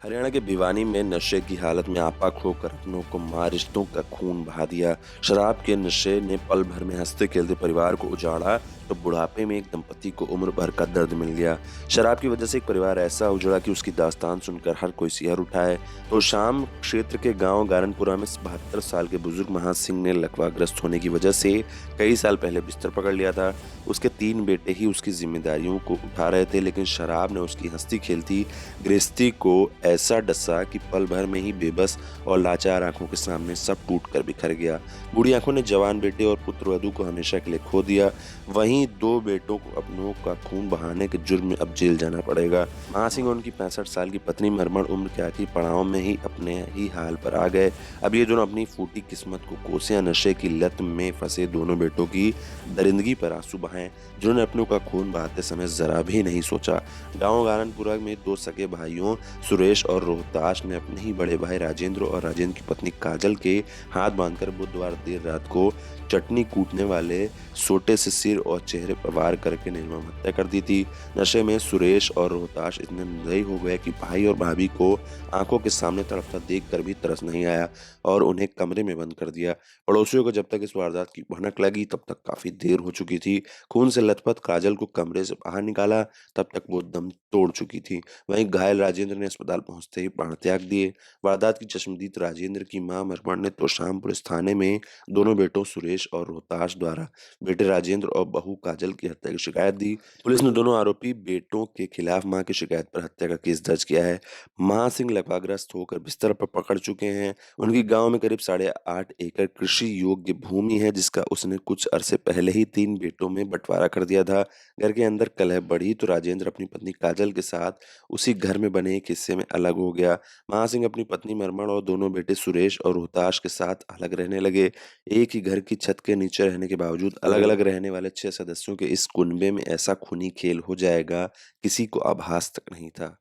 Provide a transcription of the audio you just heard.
हरियाणा के भिवानी में नशे की हालत में आपा खोकर अपनों को मार रिश्तों का खून बहा दिया। शराब के नशे ने पल भर में हंसते खेलते परिवार को उजाड़ा तो बुढ़ापे में एक दंपति को उम्र भर का दर्द मिल गया। शराब की वजह से एक परिवार ऐसा उजड़ा कि उसकी दास्तान सुनकर हर कोई सिहर उठाए। तो शाम क्षेत्र के गांव गारनपुरा में 72 साल के बुजुर्ग महान सिंह ने लकवाग्रस्त होने की वजह से कई साल पहले बिस्तर पकड़ लिया था। उसके 3 बेटे ही उसकी जिम्मेदारियों को उठा रहे थे, लेकिन शराब ने उसकी हंसती खेलती गृहस्थी को ऐसा डसा कि पल भर में ही बेबस और लाचार आंखों के सामने सब टूट कर बिखर गया। बूढ़ी आंखों ने जवान बेटे और पुत्रवधू को हमेशा के लिए खो दिया। वहीं 2 बेटों को अपनों का खून बहाने के जुर्म में अब जेल जाना पड़ेगा। महासिंह और उनकी 65 साल की पत्नी मरमण उम्र के आखिरी पड़ाव में ही अपने ही हाल पर आ गए। अब ये दोनों अपनी फूटी किस्मत को कोसे नशे की लत में फंसे दोनों बेटों की दरिंदगी पर आंसू बहाएं, जिन्होंने अपनों का खून बहाते समय जरा भी नहीं सोचा। गांव गारनपुरा में 2 सगे भाइयों सुरेश और रोहताश ने अपने ही बड़े भाई राजेंद्र और राजेंद्र की पत्नी काजल के हाथ बांधकर बुधवार देर रात को चटनी कूटने वाले सोटे से सिर और चेहरे पर वार करके निर्मम हत्या कर दी थी। नशे में सुरेश और रोहताश इतने निर्दयी हो गए कि भाई और भाभी को आंखों के सामने तड़पता देख कर भी तरस नहीं आया और उन्हें कमरे में बंद कर दिया। पड़ोसियों को जब तक इस वारदात की भनक लगी तब तक काफी देर हो चुकी थी। खून से लथपथ काजल को कमरे से बाहर निकाला तब तक वो दम तोड़ चुकी थी। वहीं घायल राजेंद्र ने अस्पताल पहुंचते ही प्राण त्याग दिए। वारदात की चश्मदीद राजेंद्र की मां मरमण ने तोशाम पुलिस थाने में दोनों बेटों सुरेश और रोहताश द्वारा बेटे राजेंद्र और बहू काजल की हत्या की शिकायत दी। पुलिस ने दोनों आरोपी बेटों के खिलाफ मां की शिकायत पर हत्या का केस दर्ज किया है। महासिंह लकवाग्रस्त होकर बिस्तर पर पकड़ चुके हैं। उनकी गांव में करीब 8.5 एकड़ कृषि योग्य भूमि है, जिसका उसने कुछ अरसे पहले ही 3 बेटों में बंटवारा कर दिया था। घर के अंदर कलह बढ़ी तो राजेंद्र अपनी पत्नी काजल के साथ उसी घर में बने एक हिस्से में अलग हो गया। महासिंह अपनी पत्नी मरमण और दोनों बेटे सुरेश और रोहताश के साथ अलग रहने लगे। एक ही घर की छत के नीचे रहने के बावजूद अलग-अलग रहने वाले 6 सदस्यों के इस कुनबे में ऐसा खूनी खेल हो जाएगा, किसी को आभास तक नहीं था।